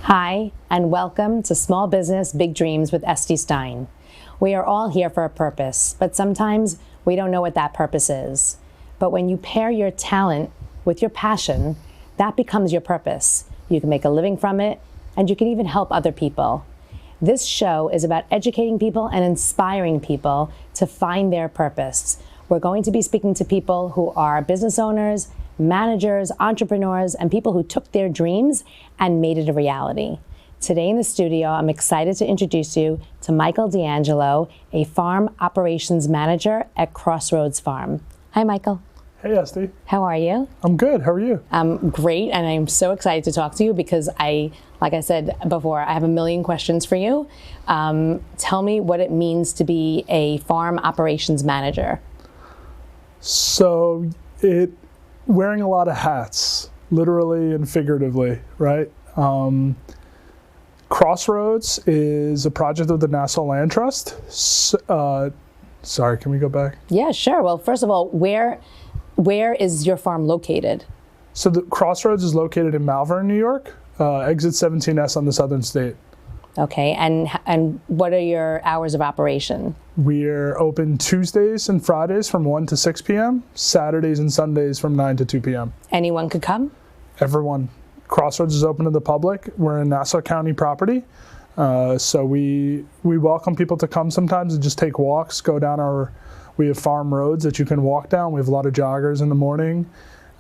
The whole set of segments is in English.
Hi, and welcome to Small Business, Big Dreams with Estee Stein. We are all here for a purpose, but sometimes we don't know what that purpose is. But when you pair your talent with your passion, that becomes your purpose. You can make a living from it, and you can even help other people. This show is about educating people and inspiring people to find their purpose. We're going to be speaking to people who are business owners, managers, entrepreneurs, and people who took their dreams and made it a reality. Today in the studio, I'm excited to introduce you to Michael D'Angelo, a farm operations manager at Crossroads Farm. Hi, Michael. Hey, Estee. How are you? I'm good. How are you? I'm great, and I'm so excited to talk to you because like I said before, I have a million questions for you. Tell me what it means to be a farm operations manager. So wearing a lot of hats, literally and figuratively, right? Crossroads is a project of the Nassau Land Trust. Sorry, can we go back? Yeah, sure. Well, first of all, where is your farm located? So the Crossroads is located in Malverne, New York, exit 17S on the Southern State. Okay, and what are your hours of operation? We're open Tuesdays and Fridays from 1 to 6 p.m., Saturdays and Sundays from 9 to 2 p.m. Anyone could come? Everyone. Crossroads is open to the public. We're in Nassau County property. So we welcome people to come sometimes and just take walks, go down we have farm roads that you can walk down. We have a lot of joggers in the morning.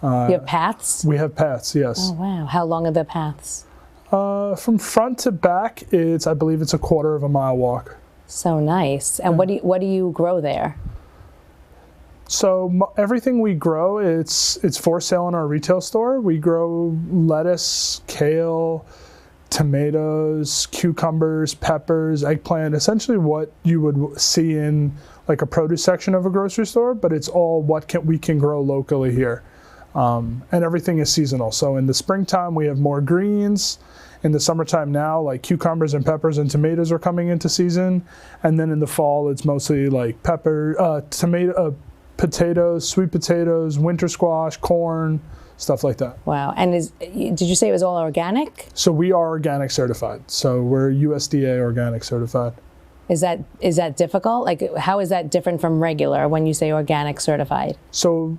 You have paths? We have paths, yes. Oh, wow. How long are the paths? From front to back, I believe it's a quarter of a mile walk. So nice. And what do you grow there? So everything we grow, it's for sale in our retail store. We grow lettuce, kale, tomatoes, cucumbers, peppers, eggplant, essentially what you would see in like a produce section of a grocery store, but it's all what we can grow locally here. And everything is seasonal. So in the springtime, we have more greens. In the summertime now, like cucumbers and peppers and tomatoes are coming into season. And then in the fall, it's mostly like potatoes, sweet potatoes, winter squash, corn, stuff like that. Wow. And did you say it was all organic? So we are organic certified. So we're USDA organic certified. Is that difficult? Like, how is that different from regular when you say organic certified? So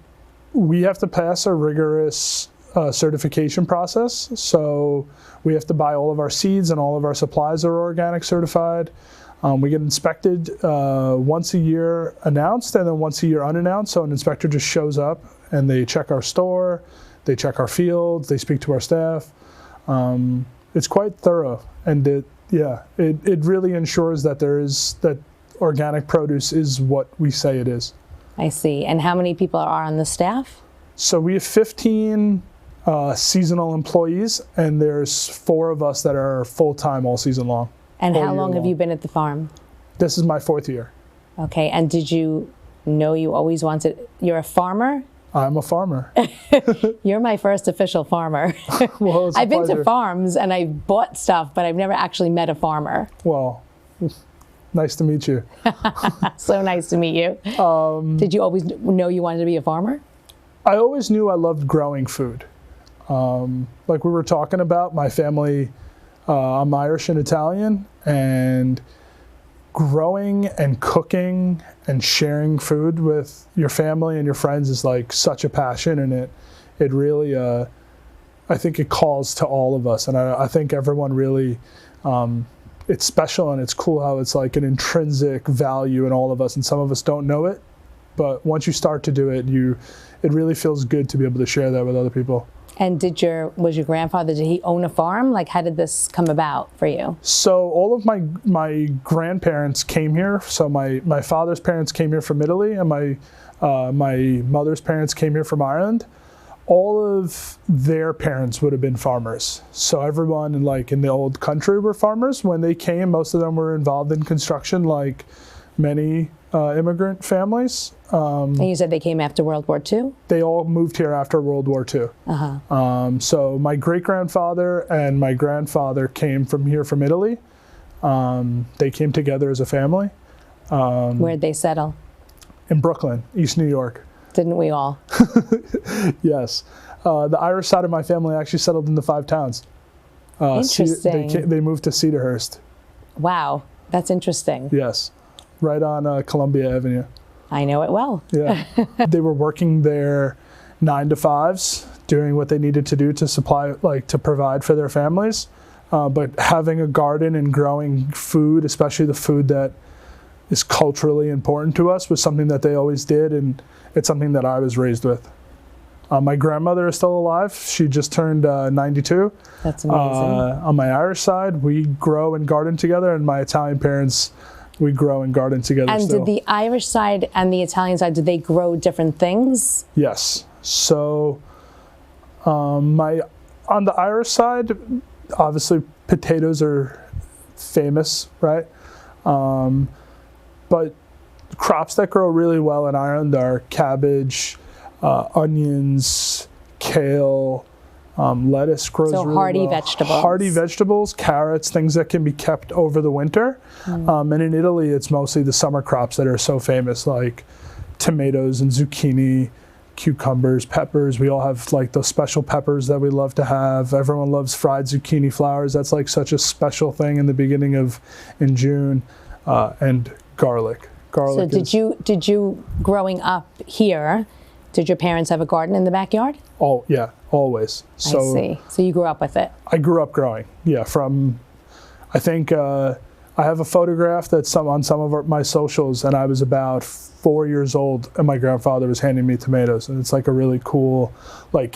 we have to pass a rigorous certification process. So we have to buy all of our seeds and all of our supplies are organic certified. We get inspected once a year announced and then once a year unannounced. So an inspector just shows up and they check our store, they check our fields, they speak to our staff. It's quite thorough, and it really ensures that organic produce is what we say it is. I see. And how many people are on the staff? So we have 15 seasonal employees, and there's 4 of us that are full-time all season long. And how long have you been at the farm? This is my 4th year. Okay, and did you know you always you're a farmer? I'm a farmer. You're my first official farmer. Well, I've been to farms and I've bought stuff, but I've never actually met a farmer. Well, nice to meet you. So nice to meet you. Did you always know you wanted to be a farmer? I always knew I loved growing food. Like we were talking about, my family, I'm Irish and Italian, and growing and cooking and sharing food with your family and your friends is like such a passion, and it really, I think it calls to all of us, and I think everyone really, it's special and it's cool how it's like an intrinsic value in all of us, and some of us don't know it, but once you start to do it, it really feels good to be able to share that with other people. And was your grandfather, did he own a farm? Like, how did this come about for you? So all of my grandparents came here. So my father's parents came here from Italy, and my mother's parents came here from Ireland. All of their parents would have been farmers. So everyone in the old country were farmers. When they came, most of them were involved in construction, like many immigrant families. And you said they came after World War II? They all moved here after World War II. So my great-grandfather and my grandfather came from Italy. They came together as a family. Where'd they settle? In Brooklyn, East New York. Didn't we all? Yes. The Irish side of my family actually settled in the 5 towns. Interesting. They moved to Cedarhurst. Wow, that's interesting. Yes, right on Columbia Avenue. I know it well. Yeah, they were working their 9 to 5s, doing what they needed to do to supply, to provide for their families. But having a garden and growing food, especially the food that is culturally important to us, was something that they always did, and it's something that I was raised with. My grandmother is still alive. She just turned 92. That's amazing. On my Irish side, we grow and garden together, and my Italian parents, we grow and garden together and still. Did the Irish side and the Italian side, did they grow different things? Yes. So on the Irish side, obviously potatoes are famous, right? But crops that grow really well in Ireland are cabbage, onions, kale, lettuce grows really well. So hardy vegetables. Hardy vegetables, carrots, things that can be kept over the winter. And in Italy, it's mostly the summer crops that are so famous, like tomatoes and zucchini, cucumbers, peppers. We all have like those special peppers that we love to have. Everyone loves fried zucchini flowers. That's like such a special thing in the beginning in June. And garlic. So did you growing up here, did your parents have a garden in the backyard? Oh yeah, always. So I see. So you grew up with it. I grew up growing. Yeah, I think I have a photograph that's on some of my socials, and I was about 4 years old, and my grandfather was handing me tomatoes, and it's like a really cool,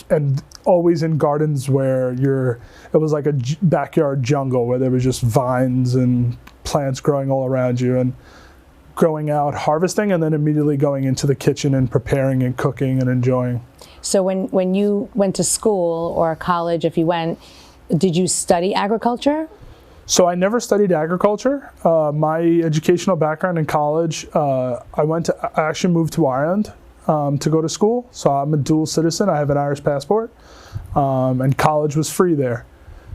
and always in gardens where it was like a backyard jungle where there was just vines and plants growing all around you, and going out harvesting and then immediately going into the kitchen and preparing and cooking and enjoying. So when you went to school or college, if you went, did you study agriculture? So I never studied agriculture. My educational background in college, I actually moved to Ireland to go to school. So I'm a dual citizen. I have an Irish passport, and college was free there.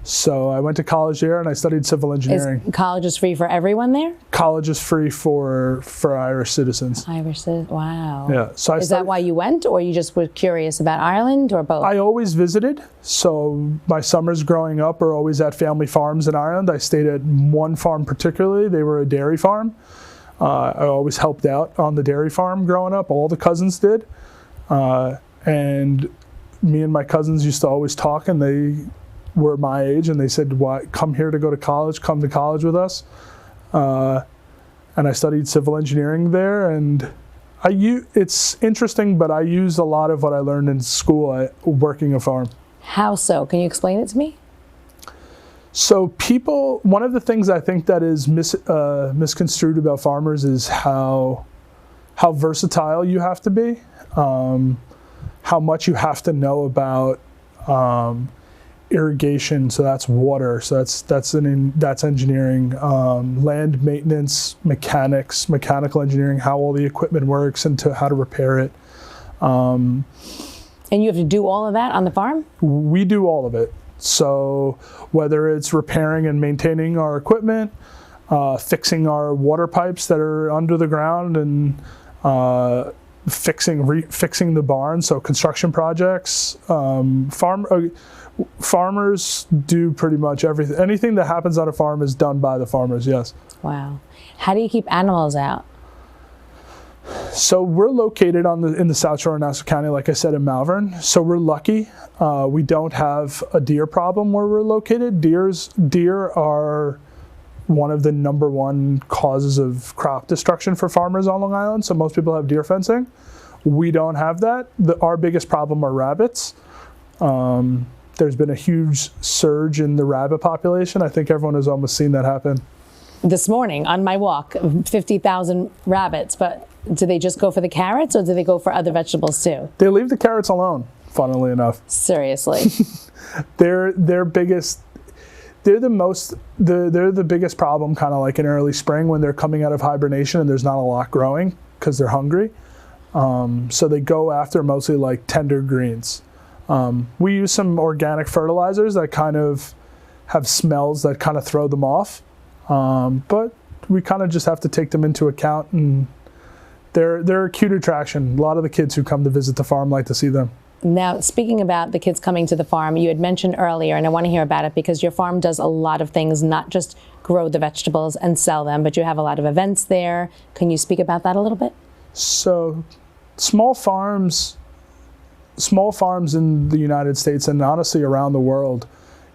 So I went to college there and I studied civil engineering. College is free for everyone there? College is free for Irish citizens. Irish citizens, wow. Yeah. So is that why you went, or you just were curious about Ireland, or both? I always visited. So my summers growing up are always at family farms in Ireland. I stayed at one farm particularly. They were a dairy farm. I always helped out on the dairy farm growing up. All the cousins did. And me and my cousins used to always talk, and they were my age, and they said, "Why come here to go to college? Come to college with us." And I studied civil engineering there, and it's interesting, but I use a lot of what I learned in school working a farm. How so? Can you explain it to me? So one of the things I think that is misconstrued about farmers is how versatile you have to be, how much you have to know about irrigation, so that's water, so that's engineering, land maintenance, mechanical engineering, how all the equipment works and how to repair it. And you have to do all of that on the farm? We do all of it. So whether it's repairing and maintaining our equipment, fixing our water pipes that are under the ground, and fixing the barn, so construction projects, farmers do pretty much everything. Anything that happens on a farm is done by the farmers, yes. Wow. How do you keep animals out? So we're located in the South Shore of Nassau County, like I said, in Malverne. So we're lucky. We don't have a deer problem where we're located. Deer are one of the #1 causes of crop destruction for farmers on Long Island. So most people have deer fencing. We don't have that. Our biggest problem are rabbits. There's been a huge surge in the rabbit population. I think everyone has almost seen that happen. This morning on my walk, 50,000 rabbits, but do they just go for the carrots, or do they go for other vegetables too? They leave the carrots alone, funnily enough. Seriously. They're the biggest problem kind of like in early spring when they're coming out of hibernation and there's not a lot growing because they're hungry. So they go after mostly like tender greens. We use some organic fertilizers that kind of have smells that kind of throw them off. But we kind of just have to take them into account, and they're a cute attraction. A lot of the kids who come to visit the farm like to see them. Now, speaking about the kids coming to the farm, you had mentioned earlier, and I want to hear about it because your farm does a lot of things, not just grow the vegetables and sell them, but you have a lot of events there. Can you speak about that a little bit? So small farms in the United States and honestly around the world,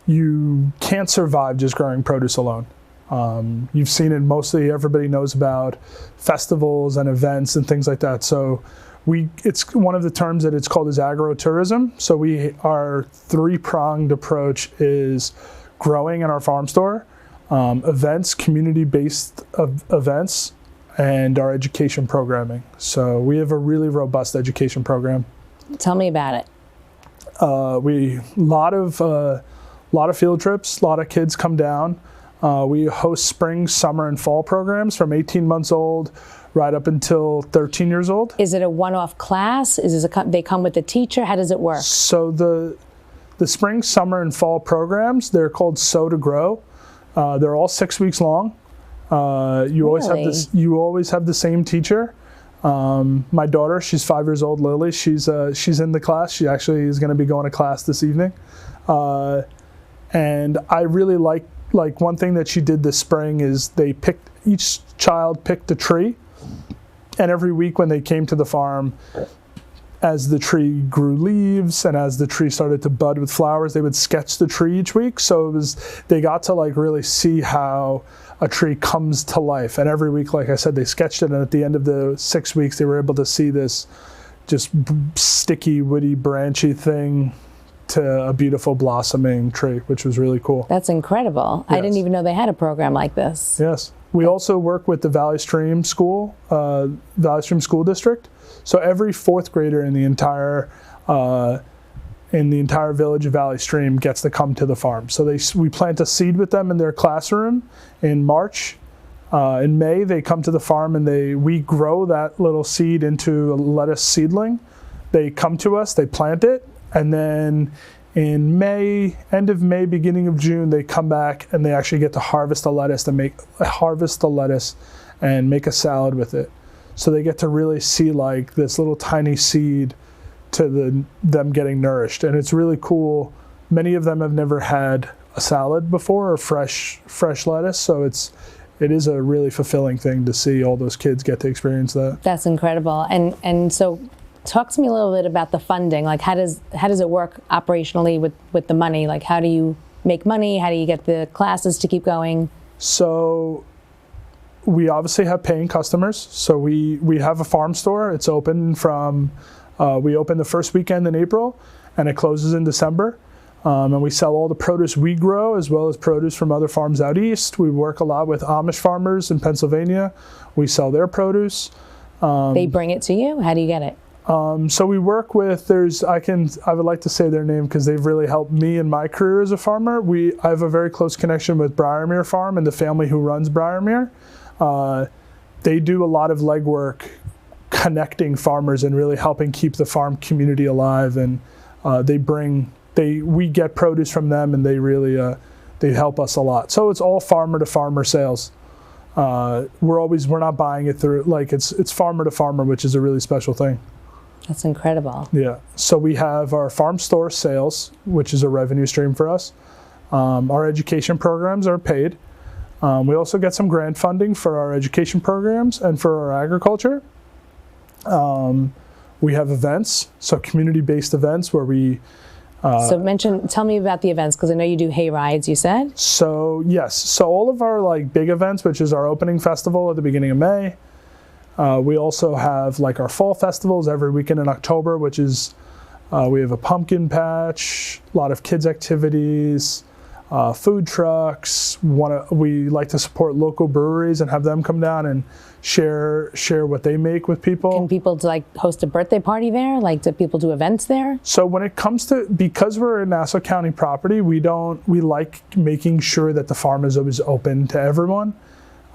you can't survive just growing produce alone. You've seen it mostly, everybody knows about festivals and events and things like that. So it's one of the terms that it's called is agro-tourism. So our three-pronged approach is growing in our farm store, events, community-based events, and our education programming. So we have a really robust education program. Tell me about it. Lot of field trips, a lot of kids come down. We host spring, summer, and fall programs from 18 months old right up until 13 years old. Is it a one-off class? They come with a teacher? How does it work? So the spring, summer, and fall programs, they're called Sow to Grow. They're all 6 weeks long. You always have the same teacher. My daughter, she's 5 years old, Lily. She's in the class. She actually is going to be going to class this evening. And I really like one thing that she did this spring is each child picked a tree, and every week when they came to the farm, as the tree grew leaves and as the tree started to bud with flowers, they would sketch the tree each week. So they got to really see how a tree comes to life. And every week, like I said, they sketched it, and at the end of the 6 weeks, they were able to see this just sticky, woody, branchy thing to a beautiful blossoming tree, which was really cool. That's incredible. Yes. I didn't even know they had a program like this. Yes. We also work with the Valley Stream School District. So every fourth grader in the entire village of Valley Stream gets to come to the farm. So we plant a seed with them in their classroom in March. In May, they come to the farm and we grow that little seed into a lettuce seedling. They come to us, they plant it, and then in May, end of May, beginning of June, they come back and they actually get to harvest the lettuce and make a salad with it. So they get to really see this little tiny seed to them getting nourished. And it's really cool. Many of them have never had a salad before or fresh lettuce. So it is a really fulfilling thing to see all those kids get to experience that. That's incredible. And so talk to me a little bit about the funding. How does it work operationally with the money? How do you make money? How do you get the classes to keep going? So we obviously have paying customers. So we have a farm store. It's open we open the first weekend in April, and it closes in December. And we sell all the produce we grow as well as produce from other farms out east. We work a lot with Amish farmers in Pennsylvania. We sell their produce. They bring it to you? How do you get it? So we work with, I would like to say their name because they've really helped me in my career as a farmer. I have a very close connection with Briarmere Farm and the family who runs Briarmere. They do a lot of legwork connecting farmers and really helping keep the farm community alive. And we get produce from them, and they help us a lot. So it's all farmer to farmer sales. We're not buying it through, it's farmer to farmer, which is a really special thing. That's incredible. Yeah. So we have our farm store sales, which is a revenue stream for us. Our education programs are paid. We also get some grant funding for our education programs and for our agriculture. We have events, so community-based events where we... tell me about the events, because I know you do hay rides, you said? So yes, so all of our big events, which is our opening festival at the beginning of May. We also have our fall festivals every weekend in October, which is, we have a pumpkin patch, a lot of kids activities, food trucks. We like to support local breweries and have them come down and share what they make with people. Can people host a birthday party there? Do people do events there? So when it comes to, because we're a Nassau County property, we like making sure that the farm is always open to everyone.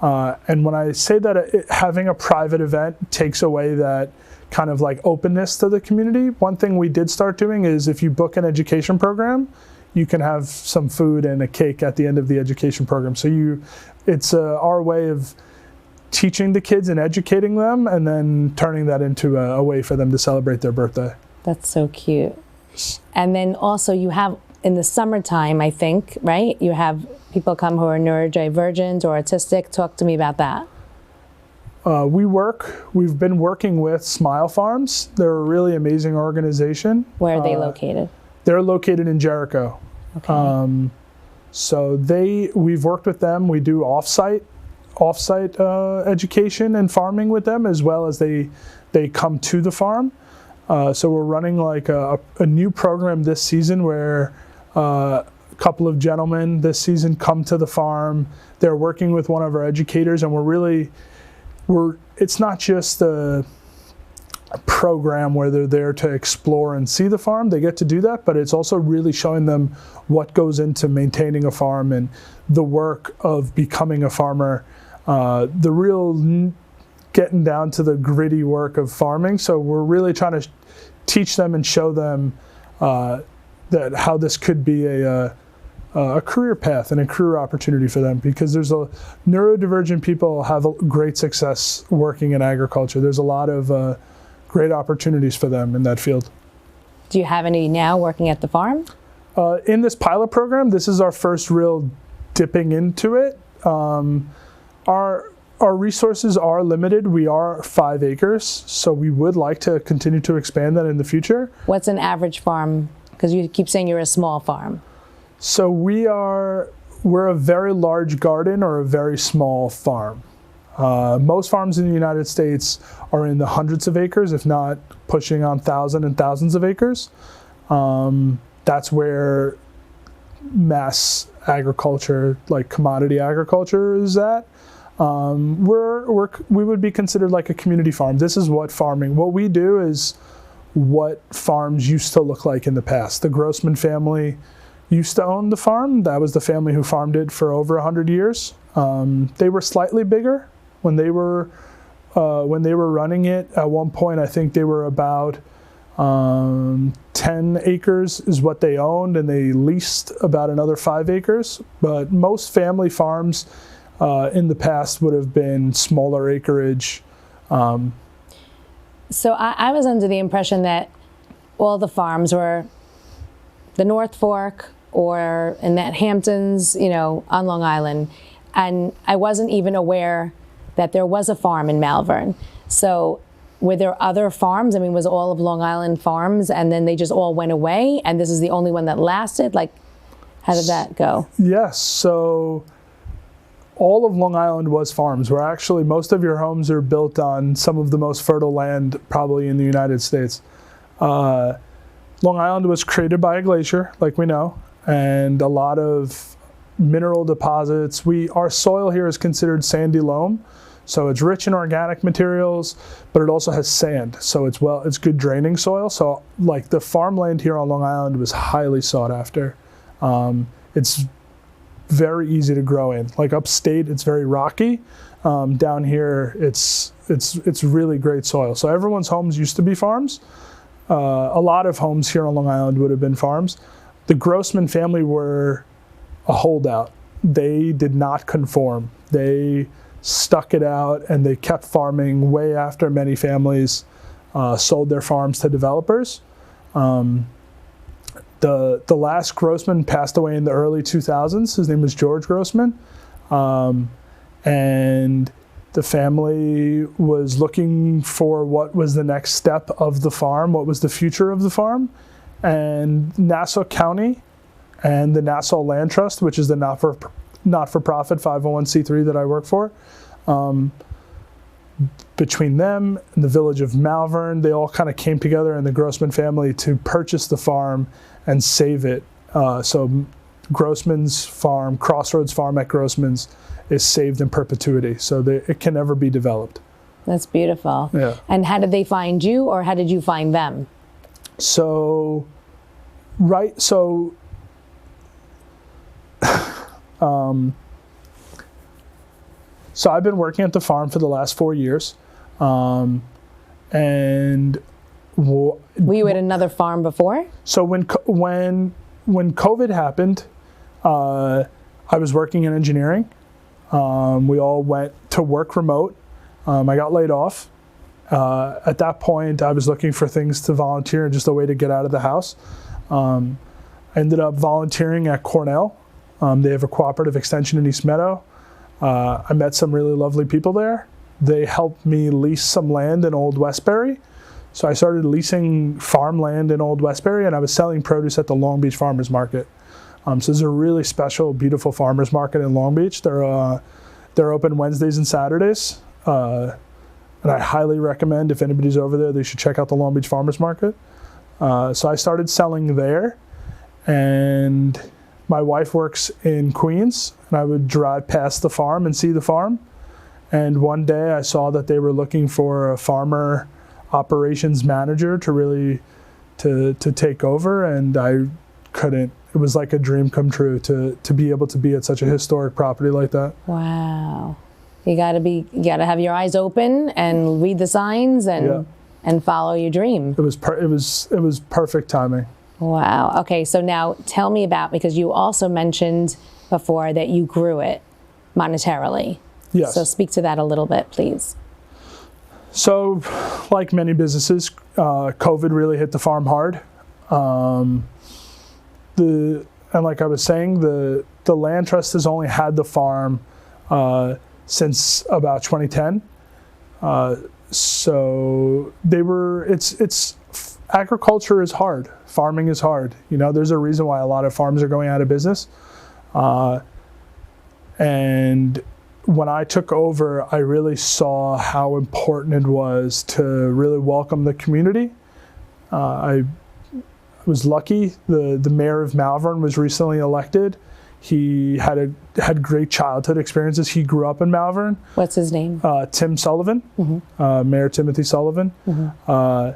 And when I say that having a private event takes away that kind of openness to the community, one thing we did start doing is if you book an education program, you can have some food and a cake at the end of the education program. So it's our way of teaching the kids and educating them, and then turning that into a way for them to celebrate their birthday. That's so cute. And then also you have, in the summertime, I think, right? You have people come who are neurodivergent or autistic. Talk to me about that. We've been working with Smile Farms. They're a really amazing organization. Where are they located? They're located in Jericho. Okay. So we've worked with them. We do offsite education and farming with them, as well as they come to the farm. So we're running like a new program this season where a couple of gentlemen this season come to the farm. They're working with one of our educators, and it's not just a program where they're there to explore and see the farm. They get to do that, but it's also really showing them what goes into maintaining a farm and the work of becoming a farmer, the real getting down to the gritty work of farming. So we're really trying to teach them and show them that how this could be a career path and a career opportunity for them, because there's neurodivergent people have a great success working in agriculture. There's a lot of great opportunities for them in that field. Do you have any now working at the farm? In this pilot program, this is our first real dipping into it. Our resources are limited. We are 5 acres, so we would like to continue to expand that in the future. What's an average farm? Because you keep saying you're a small farm. So we're a very large garden or a very small farm. Most farms in the United States are in the hundreds of acres, if not pushing on thousands and thousands of acres. That's where mass agriculture, like commodity agriculture, is at. We would be considered like a community farm. This is what we do is what farms used to look like in the past. The Grossman family used to own the farm. That was the family who farmed it for over 100 years. They were slightly bigger when they were running it. At one point, I think they were about 10 acres is what they owned, and they leased about another 5 acres. But most family farms in the past would have been smaller acreage. So I was under the impression that all the farms were the North Fork or in that Hamptons, on Long Island. And I wasn't even aware that there was a farm in Malverne. So were there other farms? I mean, was all of Long Island farms and then they just all went away and this is the only one that lasted? Like, how did that go? Yes, so all of Long Island was farms, where actually most of your homes are built on some of the most fertile land probably in the United States. Long Island was created by a glacier, like we know, and a lot of mineral deposits. Our soil here is considered sandy loam, so it's rich in organic materials, but it also has sand, so it's good draining soil. So like the farmland here on Long Island was highly sought after. It's very easy to grow in. Like upstate, it's very rocky. Down here, it's really great soil. So everyone's homes used to be farms. A lot of homes here on Long Island would have been farms. The Grossman family were a holdout. They did not conform. They stuck it out and they kept farming way after many families sold their farms to developers. The last Grossman passed away in the early 2000s. His name was George Grossman. And the family was looking for what was the next step of the farm, what was the future of the farm. And Nassau County and the Nassau Land Trust, which is the not-for-profit 501c3 that I work for, between them and the village of Malverne, they all kind of came together in the Grossman family to purchase the farm and save it. So Grossman's farm, Crossroads Farm at Grossman's, is saved in perpetuity. So it can never be developed. That's beautiful. Yeah. And how did they find you, or how did you find them? So I've been working at the farm for the last 4 years. And were you at another farm before? So when COVID happened, I was working in engineering. We all went to work remote. I got laid off, At that point, I was looking for things to volunteer and just a way to get out of the house. I ended up volunteering at Cornell. They have a cooperative extension in East Meadow. I met some really lovely people there. They helped me lease some land in Old Westbury. So I started leasing farmland in Old Westbury, and I was selling produce at the Long Beach Farmers Market. So there's a really special, beautiful farmers market in Long Beach. They're open Wednesdays and Saturdays. And I highly recommend, if anybody's over there, they should check out the Long Beach Farmers Market. So I started selling there, and my wife works in Queens, and I would drive past the farm and see the farm. And one day I saw that they were looking for a farmer operations manager to really to take over, and I couldn't. It was like a dream come true to be able to be at such a historic property like that. Wow. You gotta have your eyes open and read the signs and follow your dream. It was perfect timing. Wow. Okay, so now tell me about, because you also mentioned before that you grew it monetarily. Yes. So speak to that a little bit, please. So, like many businesses, COVID really hit the farm hard. And like I was saying, the land trust has only had the farm since about 2010. So agriculture is hard. Farming is hard. There's a reason why a lot of farms are going out of business. And when I took over, I really saw how important it was to really welcome the community. I was lucky. The mayor of Malverne was recently elected. He had great childhood experiences. He grew up in Malverne. What's his name? Tim Sullivan, Mayor Timothy Sullivan. I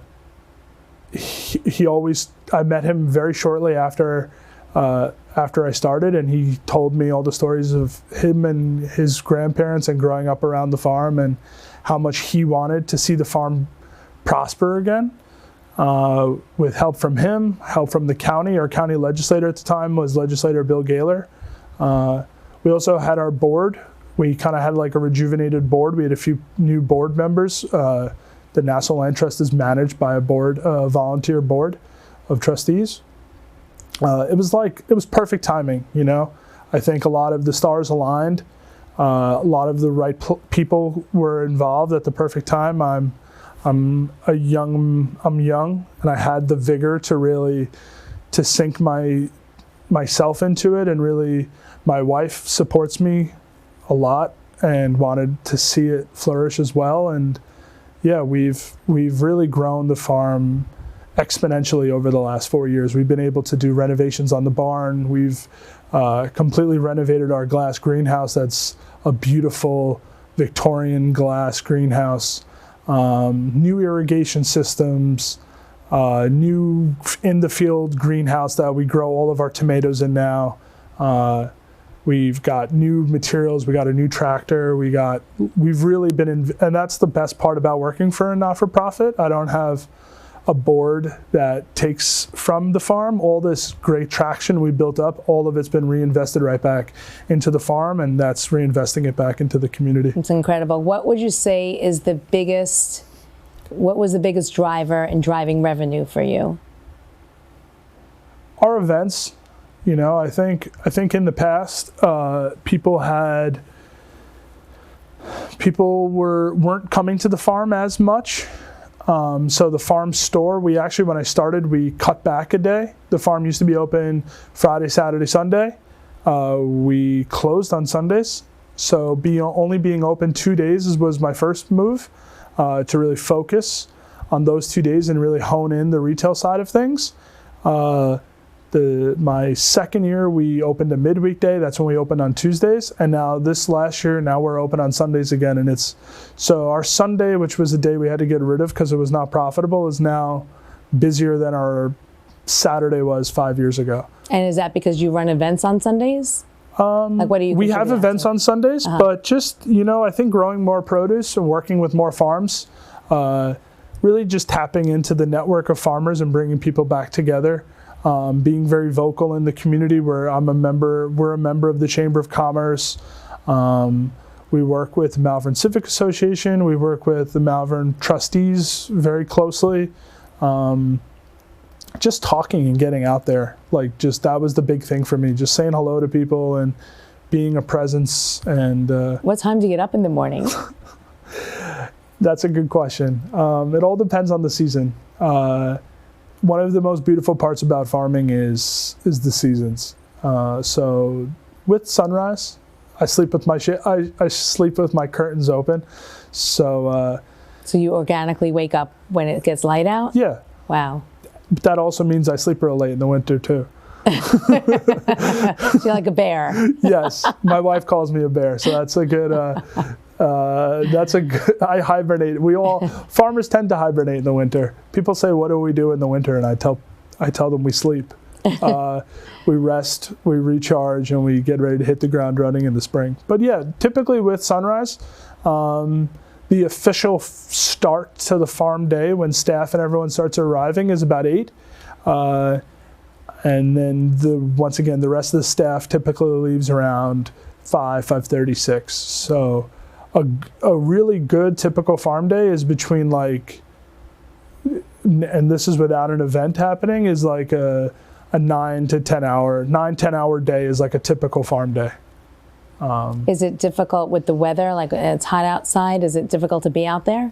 met him very shortly after I started, and he told me all the stories of him and his grandparents and growing up around the farm, and how much he wanted to see the farm prosper again. With help from him, help from the county. Our county legislator at the time was legislator Bill Gaylor. We also had our board. We kind of had like a rejuvenated board. We had a few new board members. The National Land Trust is managed by a volunteer board of trustees. It was perfect timing, I think a lot of the stars aligned. A lot of the right people were involved at the perfect time. I'm young, and I had the vigor to sink myself into it, and really, my wife supports me a lot and wanted to see it flourish as well. And yeah, we've really grown the farm exponentially over the last 4 years. We've been able to do renovations on the barn. We've completely renovated our glass greenhouse. That's a beautiful Victorian glass greenhouse. New irrigation systems, new in the field greenhouse that we grow all of our tomatoes in now. We've got new materials. We got a new tractor. We've really been and that's the best part about working for a not-for-profit. I don't have a board that takes from the farm. All this great traction we built up, all of it's been reinvested right back into the farm, and that's reinvesting it back into the community. It's incredible. What would you say is what was the biggest driver in driving revenue for you? Our events. I think in the past, people weren't coming to the farm as much. So the farm store, when I started, we cut back a day. The farm used to be open Friday, Saturday, Sunday. We closed on Sundays. So only being open 2 days was my first move, to really focus on those 2 days and really hone in the retail side of things. My second year, we opened a midweek day. That's when we opened on Tuesdays. And now this last year, now we're open on Sundays again. And so our Sunday, which was a day we had to get rid of because it was not profitable, is now busier than our Saturday was 5 years ago. And is that because you run events on Sundays? What do you? We have events on Sundays, but just, I think growing more produce and working with more farms, really just tapping into the network of farmers and bringing people back together. Being very vocal in the community, where we're a member of the Chamber of Commerce. We work with the Malverne Civic Association. We work with the Malverne trustees very closely. Just talking and getting out there, like just that was the big thing for me. Just saying hello to people and being a presence. And what time do you get up in the morning? That's a good question. It all depends on the season. One of the most beautiful parts about farming is the seasons. So with sunrise, I sleep with my I sleep with my curtains open. So you organically wake up when it gets light out? Yeah. Wow. But that also means I sleep real late in the winter too. So you're like a bear. Yes, my wife calls me a bear, so that's a good. I hibernate. Farmers tend to hibernate in the winter. People say, "What do we do in the winter?" And I tell them we sleep. We rest, we recharge, and we get ready to hit the ground running in the spring. But yeah, typically with sunrise, the official start to the farm day when staff and everyone starts arriving is about 8. And then once again, the rest of the staff typically leaves around 5:30, 6. So a really good typical farm day is between and this is without an event happening, is like a 10 hour day is like a typical farm day. Is it difficult with the weather? Like it's hot outside, is it difficult to be out there?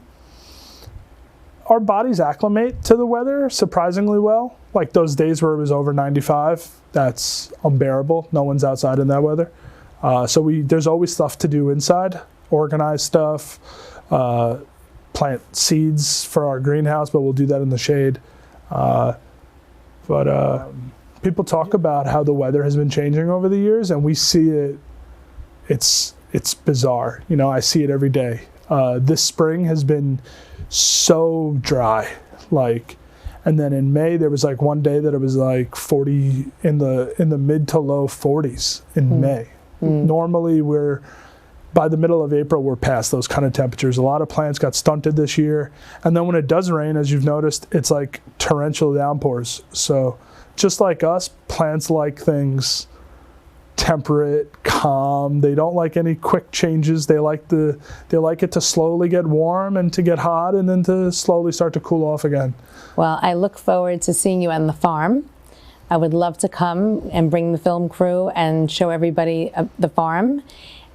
Our bodies acclimate to the weather surprisingly well. Like those days where it was over 95, that's unbearable. No one's outside in that weather. So there's always stuff to do inside, organize stuff, plant seeds for our greenhouse, but we'll do that in the shade. People talk about how the weather has been changing over the years, and we see it. It's bizarre. You know, I see it every day. This spring has been so dry, and then in May there was like one day that it was like 40 in the mid to low 40s in May. Normally by the middle of April we're past those kind of temperatures. A lot of plants got stunted this year, and then when it does rain, as you've noticed, it's like torrential downpours. So just like us, plants like things temperate, calm. They don't like any quick changes. They like it to slowly get warm and to get hot and then to slowly start to cool off again. Well, I look forward to seeing you on the farm. I would love to come and bring the film crew and show everybody the farm.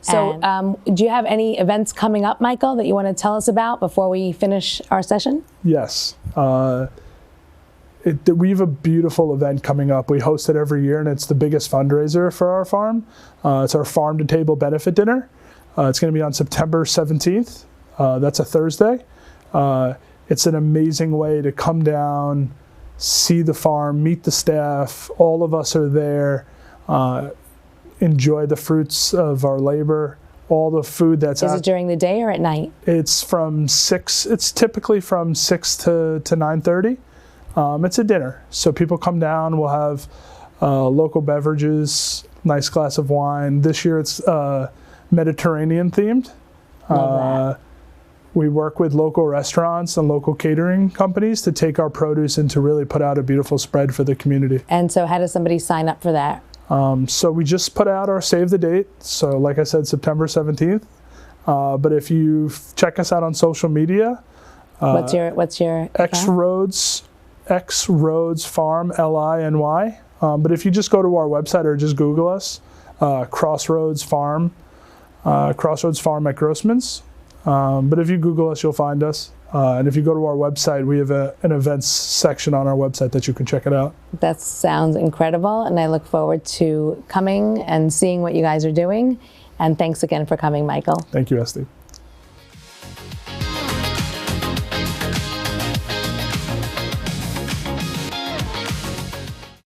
So do you have any events coming up, Michael, that you want to tell us about before we finish our session? Yes. We have a beautiful event coming up. We host it every year, and it's the biggest fundraiser for our farm. It's our Farm to Table Benefit Dinner. It's going to be on September 17th. That's a Thursday. It's an amazing way to come down, see the farm, meet the staff. All of us are there. Enjoy the fruits of our labor. All the food that's Is it during the day or at night? It's typically from 6 to 9:30. It's a dinner, so people come down. We'll have local beverages, nice glass of wine. This year it's Mediterranean themed. We work with local restaurants and local catering companies to take our produce and to really put out a beautiful spread for the community. And so how does somebody sign up for that? So we just put out our save the date. So like I said, September 17th. But if you check us out on social media, what's your X Roads Farm, LINY. But if you just go to our website or just Google us, Crossroads Farm at Grossman's. But if you Google us, you'll find us. And if you go to our website, we have an events section on our website that you can check it out. That sounds incredible, and I look forward to coming and seeing what you guys are doing. And thanks again for coming, Michael. Thank you, Estee.